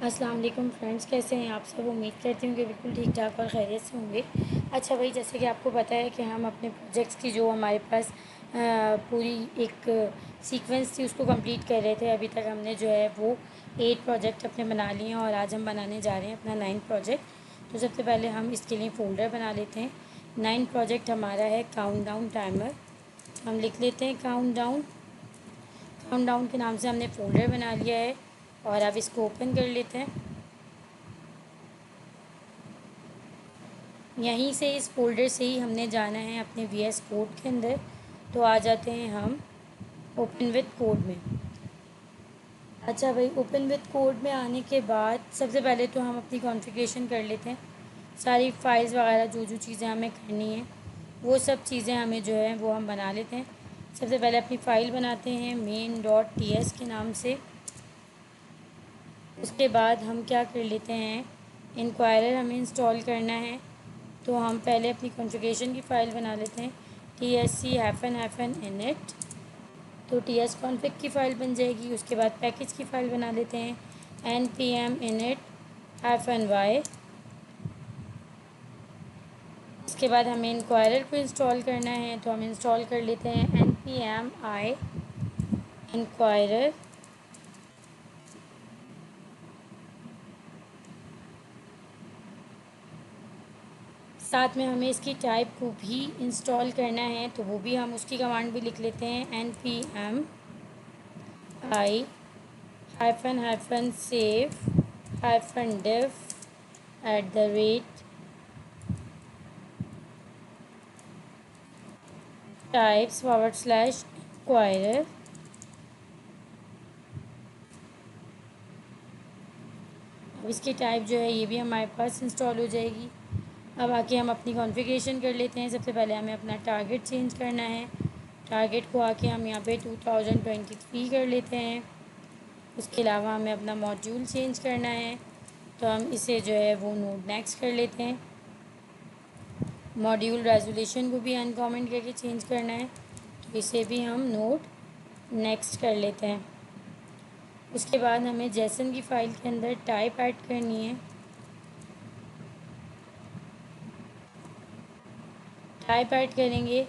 अस्सलाम वालेकुम फ्रेंड्स, कैसे हैं आप सब। उम्मीद करती हूँ कि बिल्कुल ठीक ठाक और खैरियत से होंगे। अच्छा भाई, जैसे कि आपको पता है कि हम अपने प्रोजेक्ट्स की जो हमारे पास पूरी एक सीक्वेंस थी उसको कंप्लीट कर रहे थे। अभी तक हमने जो है वो 8 प्रोजेक्ट अपने बना लिए हैं और आज हम बनाने जा रहे हैं अपना 9 प्रोजेक्ट। तो सबसे पहले हम इसके लिए फ़ोल्डर बना लेते हैं। 9 प्रोजेक्ट हमारा है काउंटडाउन टाइमर। हम लिख लेते हैं काउंटडाउन। काउंटडाउन के नाम से हमने फ़ोल्डर बना लिया है और अब इसको ओपन कर लेते हैं। यहीं से इस फ़ोल्डर से ही हमने जाना है अपने VS कोड के अंदर। तो आ जाते हैं हम ओपन विद कोड में। अच्छा भाई, ओपन विद कोड में आने के बाद सबसे पहले तो हम अपनी कॉन्फ़िगरेशन कर लेते हैं। सारी फाइल्स वगैरह जो जो चीज़ें हमें करनी है वो सब चीज़ें हमें जो है वो हम बना लेते हैं। सबसे पहले अपनी फ़ाइल बनाते हैं main.ts के नाम से। उसके बाद हम क्या कर लेते हैं, इंक्वायरर हमें इंस्टॉल करना है। तो हम पहले अपनी कॉन्फ़िगरेशन की फ़ाइल बना लेते हैं tsc-init। तो ts config की फ़ाइल बन जाएगी। उसके बाद पैकेज की फ़ाइल बना लेते हैं npm init-y। इसके बाद हमें इंक्वायरर को इंस्टॉल करना है, तो हम इंस्टॉल कर लेते हैं npm i इंक्वायरर। साथ में हमें इसकी टाइप को भी इंस्टॉल करना है, तो वो भी हम उसकी कमांड भी लिख लेते हैं npm i -save -diff @types/inquirer। अब इसकी टाइप जो है ये भी हमारे पास इंस्टॉल हो जाएगी। अब आके हम अपनी कॉन्फ़िगरेशन कर लेते हैं। सबसे पहले हमें अपना टारगेट चेंज करना है। टारगेट को आके हम यहाँ पे 2023 कर लेते हैं। उसके अलावा हमें अपना मॉड्यूल चेंज करना है, तो हम इसे जो है वो नोड नेक्स्ट कर लेते हैं। मॉड्यूल रेजोल्यूशन को भी अनकमेंट करके चेंज करना है, तो इसे भी हम नोड नेक्स्ट कर लेते हैं। उसके बाद हमें जेसन की फ़ाइल के अंदर टाइप ऐड करनी है। टाइप ऐड करेंगे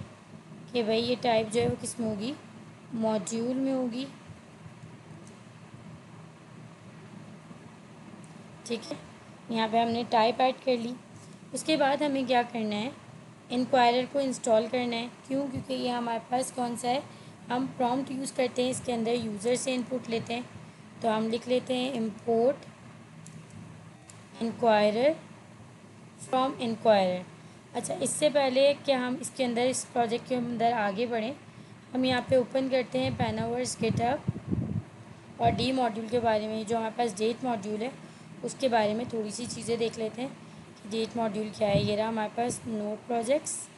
कि भाई ये टाइप जो है वो किस में होगी, मॉड्यूल में होगी। ठीक है, यहाँ पे हमने टाइप ऐड कर ली। उसके बाद हमें क्या करना है, इंक्वायरर को इंस्टॉल करना है। क्यों? क्योंकि ये हमारे पास कौन सा है, हम प्रॉम्प्ट यूज़ करते हैं, इसके अंदर यूज़र से इनपुट लेते हैं। तो हम लिख लेते हैं इम्पोर्ट इंक्वायरर फ्रॉम इंक्वायरर। अच्छा, इससे पहले कि हम इसके अंदर इस प्रोजेक्ट के अंदर आगे बढ़ें, हम यहाँ पे ओपन करते हैं पेनावर्स गिटहब और डी मॉड्यूल के बारे में, जो हमारे पास डेट मॉड्यूल है उसके बारे में थोड़ी सी चीज़ें देख लेते हैं कि डेट मॉड्यूल क्या है। ये रहा हमारे पास नोड प्रोजेक्ट्स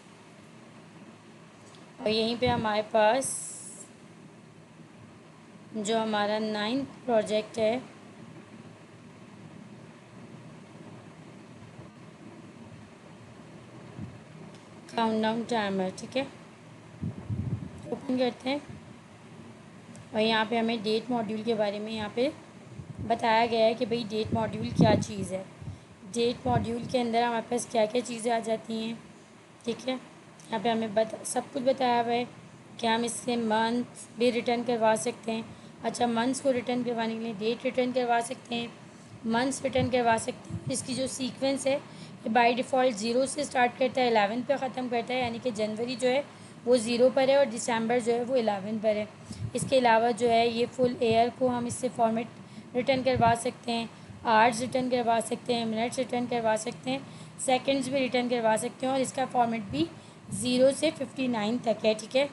और यहीं पे हमारे पास जो हमारा 9th प्रोजेक्ट है काउंटडाउन टाइमर। ठीक है, ओपन करते हैं और यहाँ पे हमें डेट मॉड्यूल के बारे में यहाँ पे बताया गया है कि भाई डेट मॉड्यूल क्या चीज़ है। डेट मॉड्यूल के अंदर हमारे पास क्या क्या चीज़ें आ जाती हैं। ठीक है, यहाँ पे हमें सब कुछ बताया हुआ है कि हम इससे मंथ भी रिटर्न करवा सकते हैं। अच्छा, मंथ्स को रिटर्न करवाने के लिए डेट रिटर्न करवा सकते हैं, मंथ्स रिटर्न करवा सकते हैं। इसकी जो सीक्वेंस है ये बाय डिफ़ॉल्ट 0 से स्टार्ट करता है, 11 पे ख़त्म करता है, यानी कि जनवरी जो है वो 0 पर है और दिसंबर जो है वो 11 पर है। इसके अलावा जो है ये फुल ईयर को हम इससे फॉर्मेट रिटर्न करवा सकते हैं, आवर्स रिटर्न करवा सकते हैं, मिनट्स रिटर्न करवा सकते हैं, सेकंड्स भी रिटर्न करवा सकते हैं और इसका फॉर्मेट भी 0 से 59 तक है। ठीक है,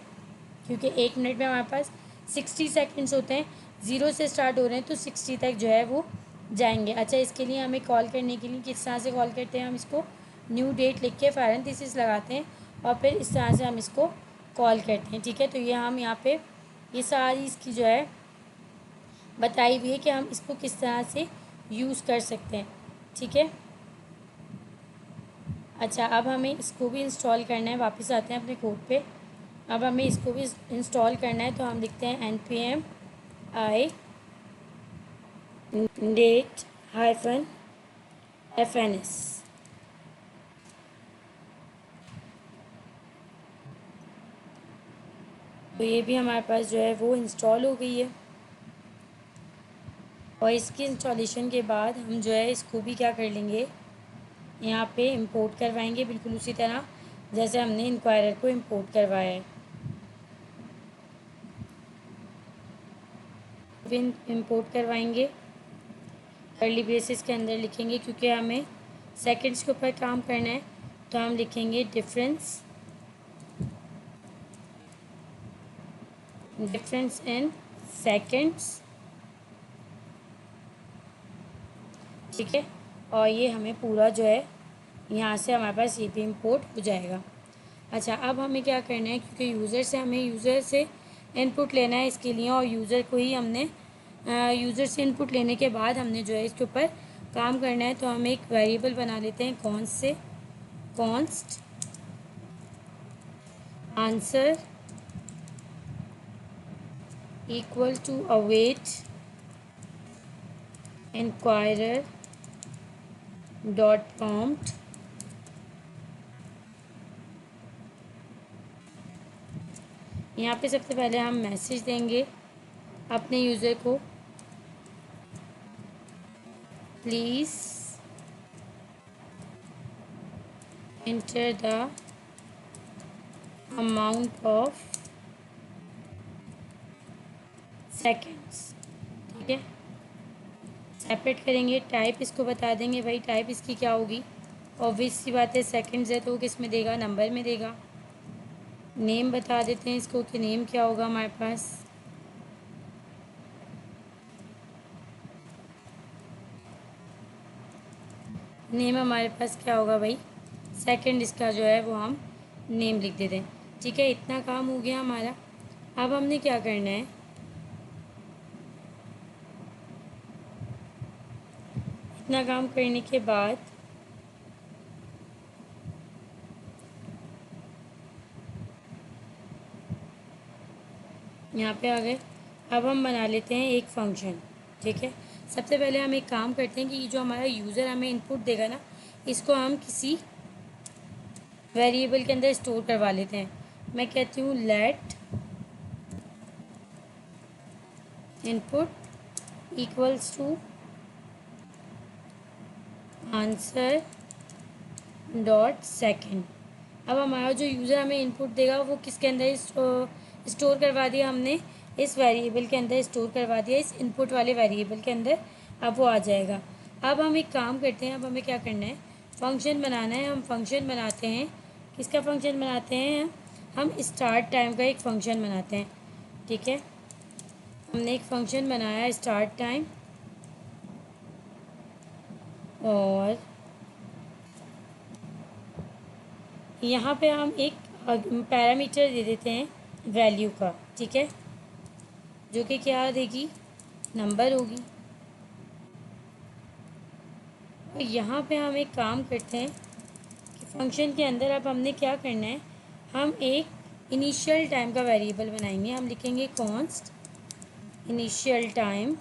क्योंकि 1 मिनट में हमारे पास 60 सेकंड्स होते हैं, 0 से स्टार्ट हो रहे हैं तो 60 तक जो है वो जाएंगे। अच्छा, इसके लिए हमें कॉल करने के लिए किस तरह से कॉल करते हैं, हम इसको न्यू डेट लिख के पैरेंथेसिस लगाते हैं और फिर इस तरह से हम इसको कॉल करते हैं। ठीक है, तो ये हम यहाँ पे ये सारी इसकी जो है बताई हुई है कि हम इसको किस तरह से यूज़ कर सकते हैं। ठीक है, अच्छा अब हमें इसको भी इंस्टॉल करना है। वापस आते हैं अपने कोड पे। अब हमें इसको भी इंस्टॉल करना है, तो हम लिखते हैं npm i init hyphen FNS। तो ये भी हमारे पास जो है वो इंस्टॉल हो गई है। और इसकी इंस्टॉलेशन के बाद हम जो है इसको भी क्या कर लेंगे, यहाँ पे इंपोर्ट करवाएंगे, बिल्कुल उसी तरह जैसे हमने इंक्वायरर को इंपोर्ट करवाया है। फिर इंपोर्ट करवाएंगे, कर्ली ब्रेसेस के अंदर लिखेंगे, क्योंकि हमें सेकंड्स के ऊपर काम करना है, तो हम लिखेंगे डिफरेंस इन सेकंड्स। ठीक है, और ये हमें पूरा जो है यहाँ से हमारे पास ये भी इंपोर्ट हो जाएगा। अच्छा, अब हमें क्या करना है, क्योंकि यूज़र से इनपुट लेना है इसके लिए, और यूज़र को ही हमने यूज़र से इनपुट लेने के बाद हमने जो है इसके ऊपर काम करना है। तो हम एक वेरिएबल बना लेते हैं const answer equal to await inquirer dot prompt. यहाँ पे सबसे पहले हम मैसेज देंगे अपने यूज़र को, please enter the amount of seconds. ठीक है, सेपरेट करेंगे, टाइप इसको बता देंगे, भाई टाइप इसकी क्या होगी, ऑब्वियस सी बात है सेकेंड्स है तो किस में देगा, नंबर में देगा। नेम बता देते हैं इसको कि नेम क्या होगा हमारे पास, नेम हमारे पास क्या होगा भाई, सेकंड इसका जो है वो हम नेम लिख देते हैं। ठीक है, इतना काम हो गया हमारा। अब हमने क्या करना है, इतना काम करने के बाद यहाँ पे आ गए। अब हम बना लेते हैं एक फंक्शन। ठीक है, सबसे पहले हम एक काम करते हैं कि ये जो हमारा यूज़र हमें इनपुट देगा ना, इसको हम किसी वेरिएबल के अंदर स्टोर करवा लेते हैं। मैं कहती हूँ let input equals to answer dot second. अब हमारा जो यूज़र हमें इनपुट देगा वो किसके अंदर स्टोर करवा दिया हमने, इस वेरिएबल के अंदर स्टोर करवा दिया, इस इनपुट वाले वेरिएबल के अंदर। अब वो आ जाएगा। अब हम एक काम करते हैं, अब हमें क्या करना है, फंक्शन बनाना है। हम फंक्शन बनाते हैं, किसका फंक्शन बनाते हैं, हम स्टार्ट टाइम का एक फंक्शन बनाते हैं। ठीक है, हमने एक फंक्शन बनाया स्टार्ट टाइम, और यहाँ पे हम एक पैरामीटर दे देते हैं वैल्यू का। ठीक है, जो कि क्या देगी, नंबर होगी। और यहाँ पे हम एक काम करते हैं कि फंक्शन के अंदर अब हमने क्या करना है, हम एक इनिशियल टाइम का वेरिएबल बनाएंगे। हम लिखेंगे कॉन्स्ट इनिशियल टाइम,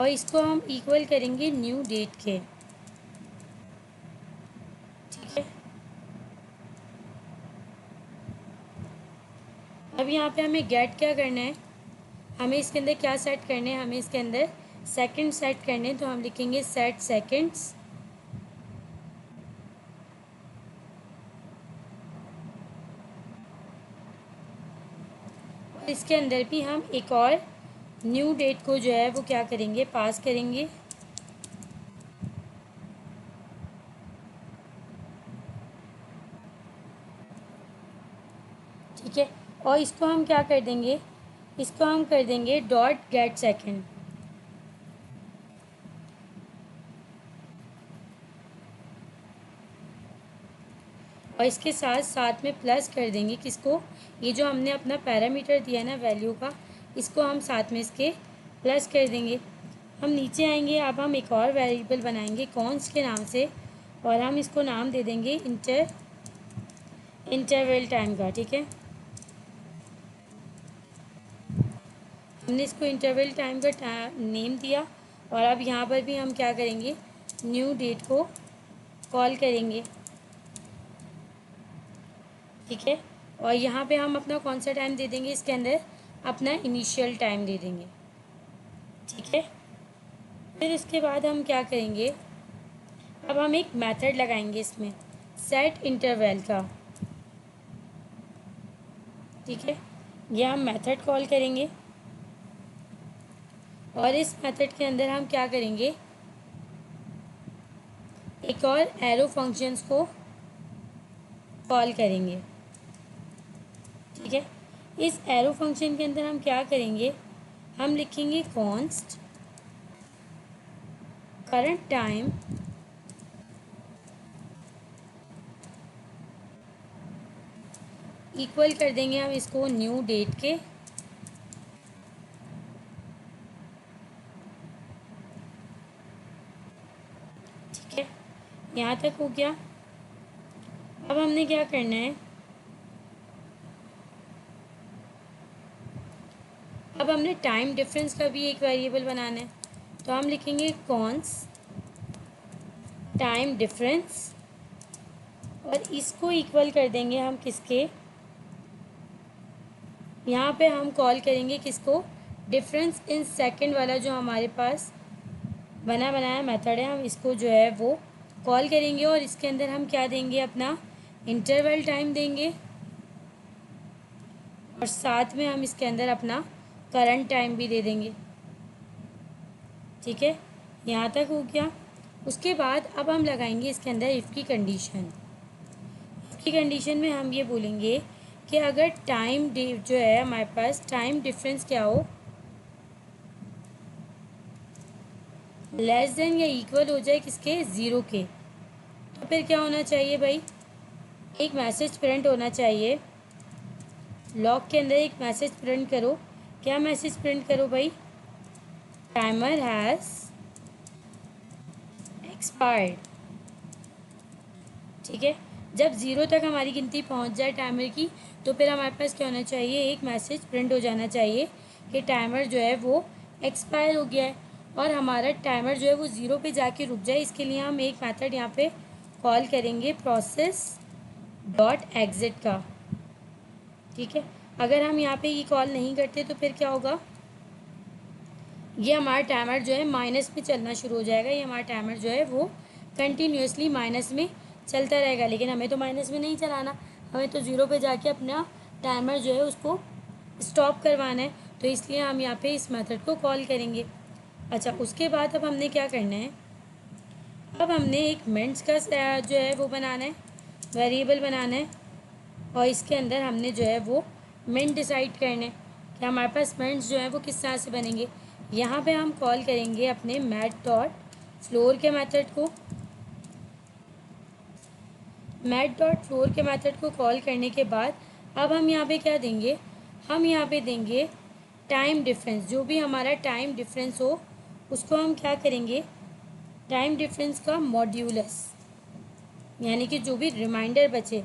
और इसको हम इक्वल करेंगे न्यू डेट के। ठीक है, अब यहाँ पे हमें गेट क्या करना है, हमें इसके अंदर क्या सेट करने हैं, हमें इसके अंदर सेकंड सेट करने हैं। तो हम लिखेंगे सेट सेकंड्स, और इसके अंदर भी हम एक और न्यू डेट को जो है वो क्या करेंगे, पास करेंगे। ठीक है, और इसको हम क्या कर देंगे, इसको हम कर देंगे डॉट गेट सेकंड। और इसके साथ साथ में प्लस कर देंगे किसको, ये जो हमने अपना पैरामीटर दिया ना वैल्यू का, इसको हम साथ में इसके प्लस कर देंगे। हम नीचे आएंगे, अब हम एक और वेरिएबल बनाएंगे कॉन्स्ट के नाम से, और हम इसको नाम दे देंगे इंटरवल टाइम का। ठीक है, हमने इसको इंटरवल टाइम का नेम दिया, और अब यहाँ पर भी हम क्या करेंगे, न्यू डेट को कॉल करेंगे, ठीक है। और यहाँ पे हम अपना कौन सा टाइम दे देंगे, इसके अंदर अपना इनिशियल टाइम दे देंगे, ठीक है। फिर इसके बाद हम क्या करेंगे, अब हम एक मेथड लगाएंगे इसमें, सेट इंटरवल का, ठीक है। ये हम मेथड कॉल करेंगे और इस मेथड के अंदर हम क्या करेंगे, एक और एरो फंक्शंस को कॉल करेंगे, ठीक है। इस एरो फंक्शन के अंदर हम क्या करेंगे, हम लिखेंगे कॉन्स्ट करंट टाइम इक्वल कर देंगे हम इसको न्यू डेट के, ठीक है। यहाँ तक हो गया। अब हमने क्या करना है, अब हमने टाइम डिफरेंस का भी एक वेरिएबल बनाना है, तो हम लिखेंगे कॉन्स टाइम डिफरेंस और इसको इक्वल कर देंगे हम किसके, यहाँ पे हम कॉल करेंगे किसको, डिफरेंस इन सेकंड वाला जो हमारे पास बनाया मेथड है, हम इसको जो है वो कॉल करेंगे और इसके अंदर हम क्या देंगे, अपना इंटरवल टाइम देंगे और साथ में हम इसके अंदर अपना करंट टाइम भी दे देंगे, ठीक है। यहाँ तक हो गया। उसके बाद अब हम लगाएंगे इसके अंदर इफ़ की कंडीशन। इफ़ की कंडीशन में हम ये बोलेंगे कि अगर टाइम जो है हमारे पास टाइम डिफरेंस क्या हो, लेस देन या इक्वल हो जाए किसके, ज़ीरो के, तो फिर क्या होना चाहिए भाई, एक मैसेज प्रिंट होना चाहिए। लॉग के अंदर एक मैसेज प्रिंट करो, क्या मैसेज प्रिंट करो भाई, टाइमर हैज़ एक्सपायर्ड, ठीक है। जब ज़ीरो तक हमारी गिनती पहुंच जाए टाइमर की, तो फिर हमारे पास क्या होना चाहिए, एक मैसेज प्रिंट हो जाना चाहिए कि टाइमर जो है वो एक्सपायर हो गया है और हमारा टाइमर जो है वो ज़ीरो पे जाके रुक जाए। इसके लिए हम एक मेथड यहाँ पे कॉल करेंगे प्रोसेस डॉट एग्जिट का, ठीक है। अगर हम यहाँ पे ये कॉल नहीं करते तो फिर क्या होगा, ये हमारा टाइमर जो है माइनस में चलना शुरू हो जाएगा, ये हमारा टाइमर जो है वो कंटिन्यूसली माइनस में चलता रहेगा। लेकिन हमें तो माइनस में नहीं चलाना, हमें तो ज़ीरो पे जाके अपना टाइमर जो है उसको स्टॉप करवाना है, तो इसलिए हम यहाँ पे इस मेथड को कॉल करेंगे। अच्छा, उसके बाद अब हमने क्या करना है, अब हमने एक मिनट्स का जो है वो बनाना है, वेरिएबल बनाना है और इसके अंदर हमने जो है वो मिनट डिसाइड करना है कि हमारे पास मिनट्स जो है वो किस तरह से बनेंगे। यहाँ पे हम कॉल करेंगे अपने मैट डॉट फ्लोर के मेथड को। मैट डॉट फ्लोर के मेथड को कॉल करने के बाद अब हम यहाँ पे क्या देंगे, हम यहाँ पे देंगे टाइम डिफरेंस, जो भी हमारा टाइम डिफरेंस हो उसको हम क्या करेंगे, टाइम डिफरेंस का मॉड्यूलस, यानी कि जो भी रिमाइंडर बचे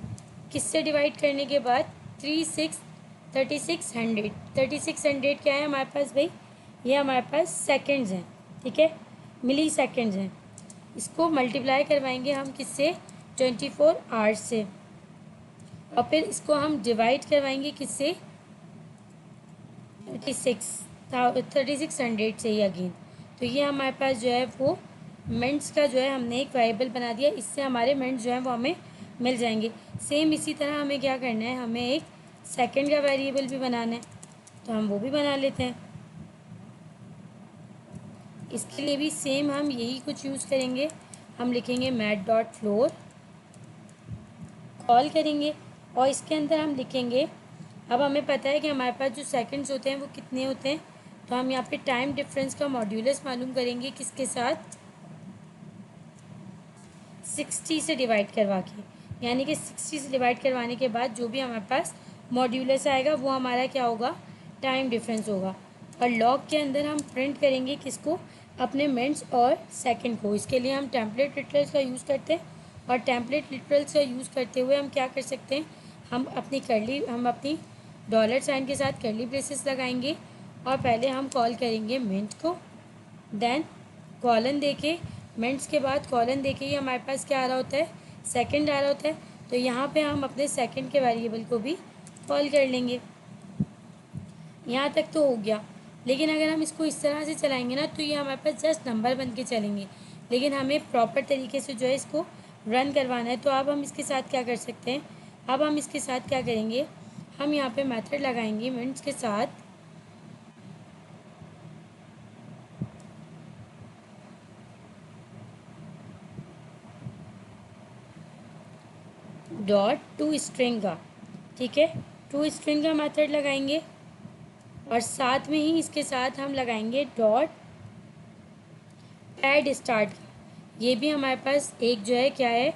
किससे डिवाइड करने के बाद 3600 क्या है हमारे पास भाई, ये हमारे पास सेकंड्स हैं, ठीक है, मिली सेकंड्स हैं। इसको मल्टीप्लाई करवाएंगे हम किससे, 24 आवर्स से और फिर इसको हम डिवाइड करवाएंगे किससे, 3600 से ही अगेन। तो ये हमारे पास जो है वो मिनट्स का जो है हमने एक वेरिएबल बना दिया, इससे हमारे मिनट्स जो है वो हमें मिल जाएंगे। सेम इसी तरह हमें क्या करना है, हमें एक सेकंड का वेरिएबल भी बनाना है, तो हम वो भी बना लेते हैं। इसके लिए भी सेम हम यही कुछ यूज़ करेंगे, हम लिखेंगे मैट डॉट फ्लोर, कॉल करेंगे और इसके अंदर हम लिखेंगे, अब हमें पता है कि हमारे पास जो सेकंड्स होते हैं वो कितने होते हैं, तो हम यहाँ पे टाइम डिफरेंस का मॉड्यूलस मालूम करेंगे किसके साथ, 60 से डिवाइड करवा के, यानी कि 60 से डिवाइड करवाने के बाद जो भी हमारे पास मॉड्यूलस आएगा वो हमारा क्या होगा, टाइम डिफरेंस होगा। और लॉग के अंदर हम प्रिंट करेंगे किसको, अपने मिनट्स और सेकंड को। इसके लिए हम टेम्पलेट लिटरल्स का यूज़ करते हैं और टेम्पलेट लिटरल्स का यूज़ करते हुए हम क्या कर सकते हैं, हम अपनी डॉलर साइन के साथ कर्ली ब्रेसेस लगाएंगे और पहले हम कॉल करेंगे मिनट को, देन कॉलन देके मिनट्स के बाद कॉलन देके ही हमारे पास क्या आ रहा होता है, सेकंड आ रहा होता है। तो यहाँ पे हम अपने सेकंड के वेरिएबल को भी कॉल कर लेंगे। यहाँ तक तो हो गया। लेकिन अगर हम इसको इस तरह से चलाएंगे ना तो ये हमारे पास जस्ट नंबर बन के चलेंगे, लेकिन हमें प्रॉपर तरीके से जो है इसको रन करवाना है। तो अब हम इसके साथ क्या कर सकते हैं, अब हम इसके साथ क्या करेंगे, हम यहाँ पे मेथड लगाएंगे मिनट्स के साथ डॉट टू स्ट्रिंग का, ठीक है, टू स्ट्रिंग का मेथड लगाएंगे और साथ में ही इसके साथ हम लगाएंगे डॉट ऐड स्टार्ट का। ये भी हमारे पास एक जो है क्या है,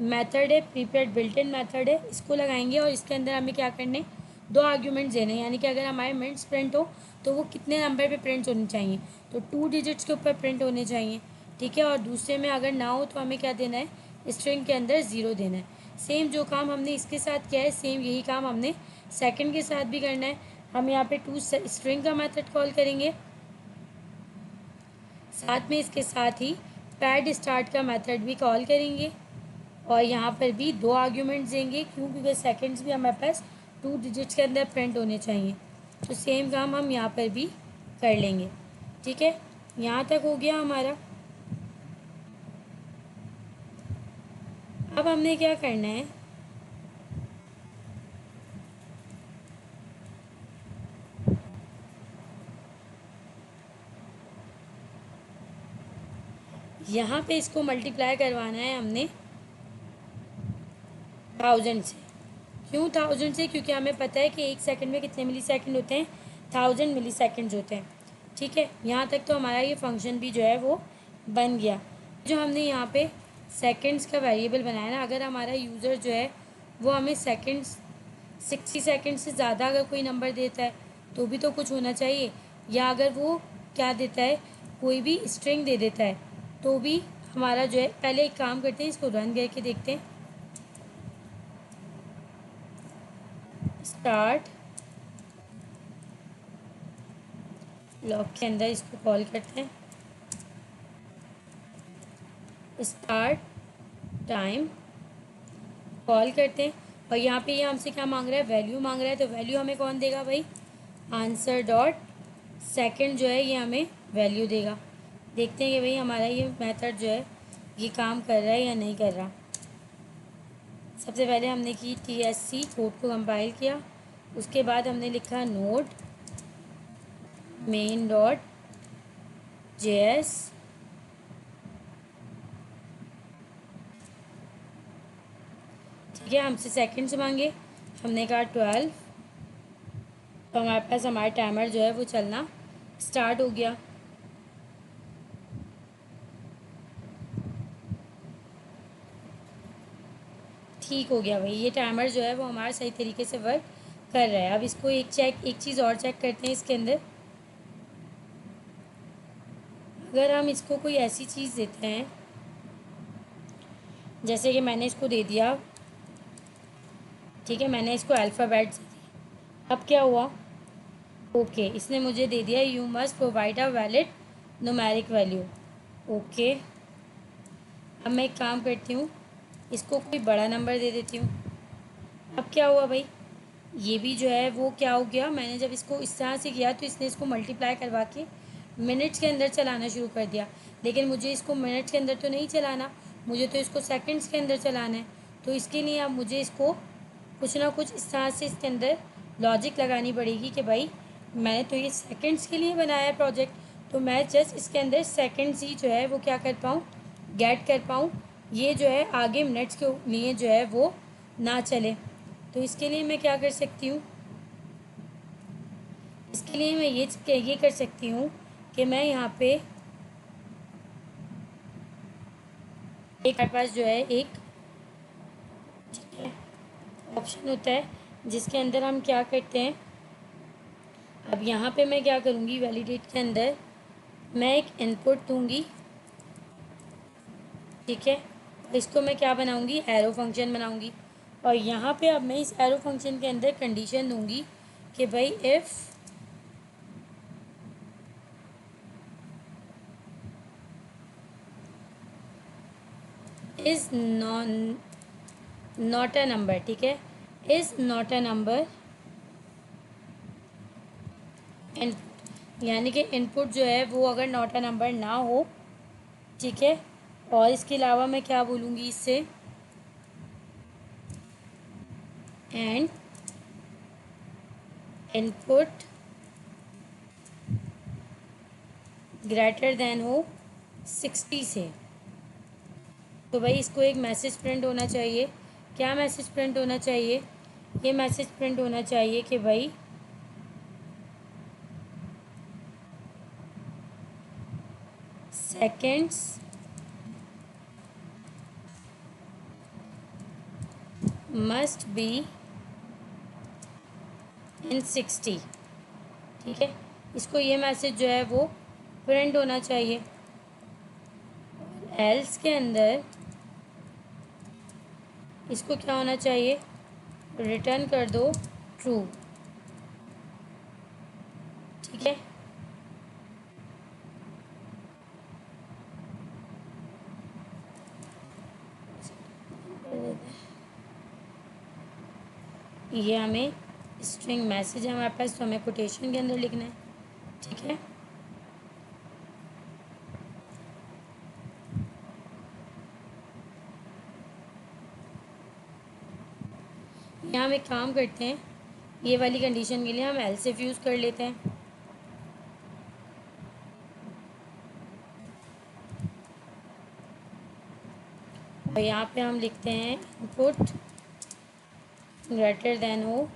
मेथड है, प्रीपेड बिल्ट इन मेथड है, इसको लगाएंगे और इसके अंदर हमें क्या करने, दो आर्ग्यूमेंट्स देने, यानी कि अगर हमारे मिनट्स प्रिंट हो तो वो कितने नंबर पे प्रिंट होने चाहिए, तो 2 डिजिट्स के ऊपर प्रिंट होने चाहिए, ठीक है। और दूसरे में अगर ना हो तो हमें क्या देना है, स्ट्रिंग के अंदर 0 देना है। सेम जो काम हमने इसके साथ किया है सेम यही काम हमने सेकंड के साथ भी करना है। हम यहाँ पे टू स्ट्रिंग का मेथड कॉल करेंगे, साथ में इसके साथ ही पैड स्टार्ट का मेथड भी कॉल करेंगे और यहाँ पर भी दो आर्ग्यूमेंट्स देंगे, क्यों, क्योंकि सेकंड्स भी हमारे पास 2 डिजिट्स के अंदर प्रिंट होने चाहिए। तो सेम काम हम यहाँ पर भी कर लेंगे, ठीक है। यहाँ तक हो गया हमारा। अब हमने क्या करना है, यहाँ पे इसको मल्टीप्लाई करवाना है हमने 1000 से। क्यों 1000 से, क्योंकि हमें पता है कि 1 सेकंड में कितने मिली सेकंड होते हैं, 1000 मिली सेकंड्स होते हैं, ठीक है। यहाँ तक तो हमारा ये फंक्शन भी जो है वो बन गया। जो हमने यहाँ पे सेकंड्स का वेरिएबल बनाया ना, अगर हमारा यूज़र जो है वो हमें सेकंड्स 60 सेकंड से ज़्यादा अगर कोई नंबर देता है तो भी तो कुछ होना चाहिए, या अगर वो क्या देता है, कोई भी स्ट्रिंग दे देता है तो भी हमारा जो है, पहले एक काम करते हैं, इसको रन करके देखते हैं। स्टार्ट लॉग के अंदर इसको कॉल करते हैं, स्टार्ट टाइम कॉल करते हैं और यहाँ पे ये हमसे क्या मांग रहा है, वैल्यू मांग रहा है। तो वैल्यू हमें कौन देगा भाई, आंसर डॉट सेकंड जो है ये हमें वैल्यू देगा। देखते हैं कि भाई हमारा ये मेथड जो है ये काम कर रहा है या नहीं कर रहा। सबसे पहले हमने की TSC कोड को कंपाइल किया, उसके बाद हमने लिखा नोड मेन डॉट JS, ठीक है, हमसे सेकंड्स मांगे, हमने कहा 12, तो हमारे पास हमारा टाइमर जो है वो चलना स्टार्ट हो गया। ठीक हो गया भाई, ये टाइमर जो है वो हमारा सही तरीके से वर्क कर रहा है। अब इसको एक चीज़ और चेक करते हैं इसके अंदर। अगर हम इसको कोई ऐसी चीज़ देते हैं, जैसे कि मैंने इसको दे दिया, ठीक है, मैंने इसको अल्फ़ाबेट दे दिया, अब क्या हुआ, ओके, इसने मुझे दे दिया you must provide a valid numeric value, okay. अब मैं एक काम करती हूँ, इसको कोई बड़ा नंबर दे देती हूँ। अब क्या हुआ भाई, ये भी जो है वो क्या हो गया, मैंने जब इसको इस तरह से किया तो इसने इसको मल्टीप्लाई करवा के मिनट्स के अंदर चलाना शुरू कर दिया। लेकिन मुझे इसको मिनट्स के अंदर तो नहीं चलाना, मुझे तो इसको सेकंड्स के अंदर चलाना है। तो इसके लिए अब मुझे इसको कुछ ना कुछ इस तरह से इसके अंदर लॉजिक लगानी पड़ेगी कि भाई मैंने तो ये सेकंड्स के लिए बनाया है प्रोजेक्ट, तो मैं जस्ट इसके अंदर सेकंड्स ही जो है वो क्या कर पाऊँ, गेट कर पाऊँ, ये जो है आगे मिनट्स के लिए जो है वो ना चले। तो इसके लिए मैं क्या कर सकती हूँ, इसके लिए मैं ये कर सकती हूँ कि मैं यहाँ पे एक हमारे पास जो है एक ऑप्शन होता है जिसके अंदर हम क्या करते हैं, अब यहाँ पे मैं क्या करूँगी, वैलिडेट के अंदर मैं एक इनपुट दूँगी, ठीक है, इसको मैं क्या बनाऊँगी, एरो फंक्शन बनाऊँगी। और यहाँ पे अब मैं इस एरो फंक्शन के अंदर कंडीशन दूँगी कि भाई इज़ नॉट अ नंबर, ठीक है, इज़ नॉट अ नंबर यानी कि इनपुट जो है वो अगर नॉट अ नंबर ना हो, ठीक है, और इसके अलावा मैं क्या बोलूँगी इससे, एंड इनपुट ग्रेटर देन हो 60 से। तो भाई इसको एक मैसेज प्रिंट होना चाहिए। क्या मैसेज प्रिंट होना चाहिए? ये मैसेज प्रिंट होना चाहिए कि भाई सेकेंड्स मस्ट बी इन 60, ठीक है, इसको ये मैसेज जो है वो प्रिंट होना चाहिए। एल्स के अंदर इसको क्या होना चाहिए, रिटर्न कर दो ट्रू, ठीक है। ये हमें स्ट्रिंग मैसेज है हमारे पास, तो हमें कोटेशन के अंदर लिखना है, ठीक है। यहाँ हम एक काम करते हैं, ये वाली कंडीशन के लिए हम एल्स इफ यूज़ कर लेते हैं। और यहाँ पे हम लिखते हैं इनपुट ग्रेटर देन हो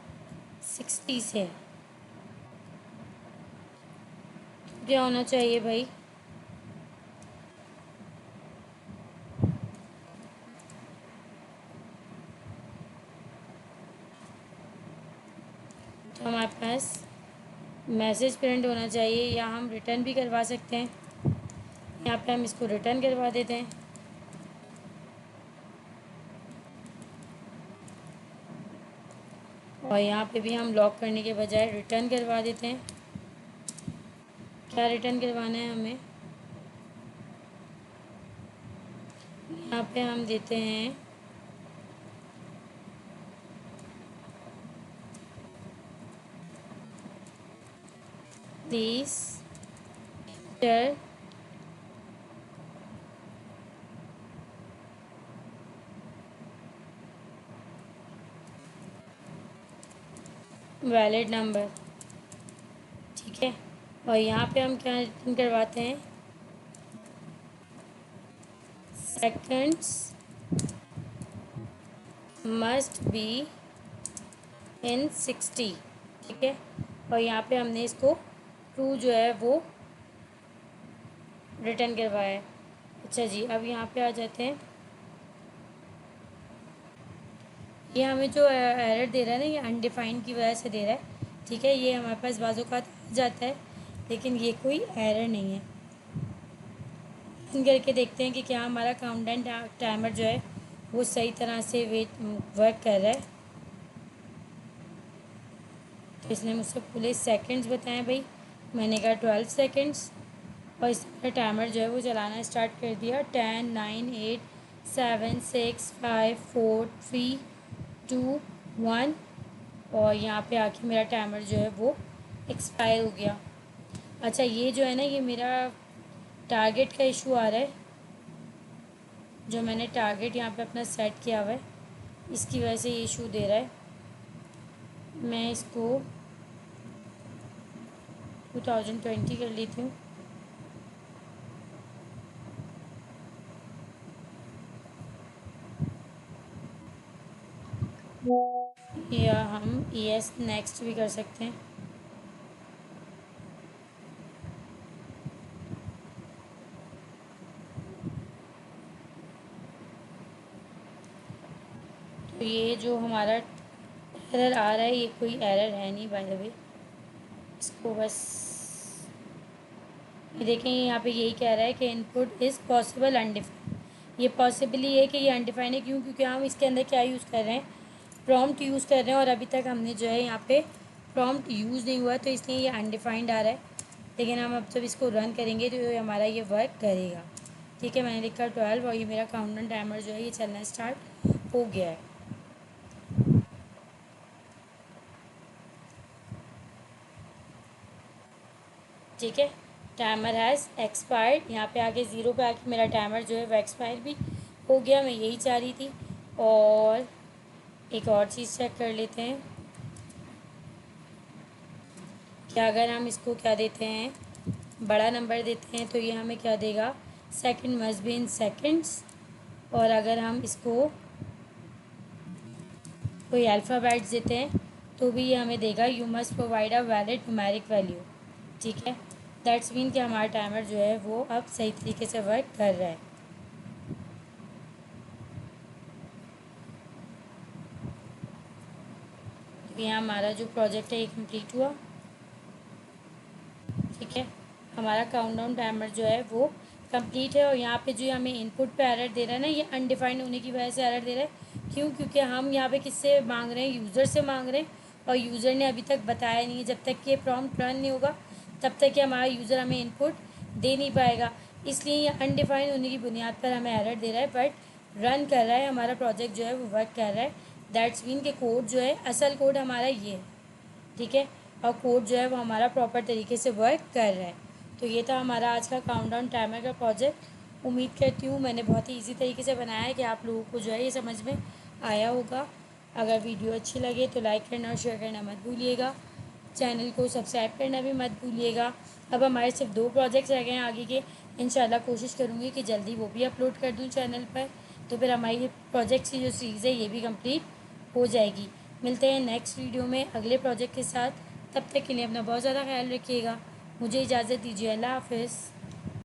60 से। क्या होना चाहिए भाई, तो हमारे पास मैसेज प्रिंट होना चाहिए, या हम रिटर्न भी करवा सकते हैं। यहाँ पे हम इसको रिटर्न करवा देते हैं। और यहाँ पे भी हम लॉक करने के बजाय रिटर्न करवा देते हैं। क्या रिटर्न करवाना है हमें, यहाँ पे हम देते हैं प्लीज एंटर वैलिड नंबर, ठीक है। और यहाँ पे हम क्या रिटर्न करवाते हैं, सेकंड्स मस्ट बी इन 60, ठीक है। और यहाँ पे हमने इसको ट्रू जो है वो रिटर्न करवाया है। अच्छा जी, अब यहाँ पे आ जाते हैं। ये हमें जो एरर दे रहा है ना, ये अनडिफाइंड की वजह से दे रहा है, ठीक है। ये हमारे पास बाज़ों का आ जाता है, लेकिन ये कोई एरर नहीं है। करके देखते हैं कि क्या हमारा काउंटडाउन टाइमर जो है वो सही तरह से वर्क कर रहा है। तो इसने मुझसे पूरे सेकंड्स बताए भाई, मैंने कहा 12 सेकंड्स, और इसने टाइमर जो है वो चलाना स्टार्ट कर दिया। 10 9 8 7 6 5 4 3 2 1, और यहाँ पे आके मेरा टाइमर जो है वो एक्सपायर हो गया। अच्छा, ये जो है ना, ये मेरा टारगेट का इशू आ रहा है, जो मैंने टारगेट यहाँ पे अपना सेट किया हुआ है, इसकी वजह से ये इशू दे रहा है। मैं इसको 2020 कर लेती हूँ। या हम यस नेक्स्ट भी कर सकते हैं। तो ये जो हमारा एरर आ रहा है, ये कोई एरर है नहीं बाय द वे। इसको बस ये देखें, यहाँ पे यही कह रहा है कि इनपुट इज़ पॉसिबल अनडिफाइंड। ये पॉसिबली है कि ये अनडिफाइंड है, क्यों? क्योंकि हम इसके अंदर क्या यूज़ कर रहे हैं, प्रॉम्प्ट यूज़ कर रहे हैं, और अभी तक हमने जो है यहाँ पे प्रॉम्प्ट यूज़ नहीं हुआ, तो इसलिए ये अनडिफाइंड आ रहा है। लेकिन हम अब जब इसको रन करेंगे तो हमारा ये वर्क करेगा। ठीक है, मैंने लिखा 12 और ये मेरा काउंटडाउन टाइमर जो है ये चलना स्टार्ट हो गया है। ठीक है, टाइमर हैज़ एक्सपायर्ड, यहाँ पे आके 0 पे आके मेरा टाइमर जो है वो एक्सपायर भी हो गया। मैं यही चाह रही थी। और एक और चीज़ चेक कर लेते हैं कि अगर हम इसको क्या देते हैं, बड़ा नंबर देते हैं तो ये हमें क्या देगा, second must be in seconds. और अगर हम इसको कोई अल्फ़ाबेट्स देते हैं तो भी ये हमें देगा you must provide a valid numeric value. ठीक है, दैट्स मीन कि हमारा टाइमर जो है वो अब सही तरीके से वर्क कर रहा है। तो यहाँ हमारा जो प्रोजेक्ट है ये कंप्लीट हुआ। ठीक है, हमारा काउंटडाउन टाइमर जो है वो कंप्लीट है। और यहाँ पे जो हमें इनपुट पे एरर दे रहा है ना, ये अनडिफाइंड होने की वजह से एरर दे रहा है। क्यों? क्योंकि हम यहाँ पे किससे मांग रहे हैं, यूज़र से मांग रहे हैं। और यूज़र ने अभी तक बताया नहीं है, जब तक कि ये प्रॉम्प्ट रन नहीं होगा तब तक कि हमारा यूज़र हमें इनपुट दे नहीं पाएगा। इसलिए ये अनडिफाइंड होने की बुनियाद पर हमें एरर दे रहा है, बट रन कर रहा है, हमारा प्रोजेक्ट जो है वो वर्क कर रहा है। दैट्स मीन के कोड जो है, असल कोड हमारा ये है। ठीक है, और कोड जो है वो हमारा प्रॉपर तरीके से वर्क कर रहा है। तो ये था हमारा आज का काउंटडाउन टाइमर का प्रोजेक्ट। उम्मीद करती हूँ मैंने बहुत ही इजी तरीके से बनाया है कि आप लोगों को जो है ये समझ में आया होगा। अगर वीडियो अच्छी लगे तो लाइक करना और शेयर करना मत भूलिएगा। चैनल को सब्सक्राइब करना भी मत भूलिएगा। अब हमारे सिर्फ 2 प्रोजेक्ट्स रह गए हैं आगे के। इंशाल्लाह कोशिश करूँगी कि जल्दी वो भी अपलोड कर दूँ चैनल पर, तो फिर हमारी प्रोजेक्ट्स की जो सीरीज़ है ये भी कंप्लीट हो जाएगी। मिलते हैं नेक्स्ट वीडियो में अगले प्रोजेक्ट के साथ। तब तक के लिए अपना बहुत ज़्यादा ख्याल रखिएगा। मुझे इजाज़त दीजिए। अल्लाह हाफ़िज़।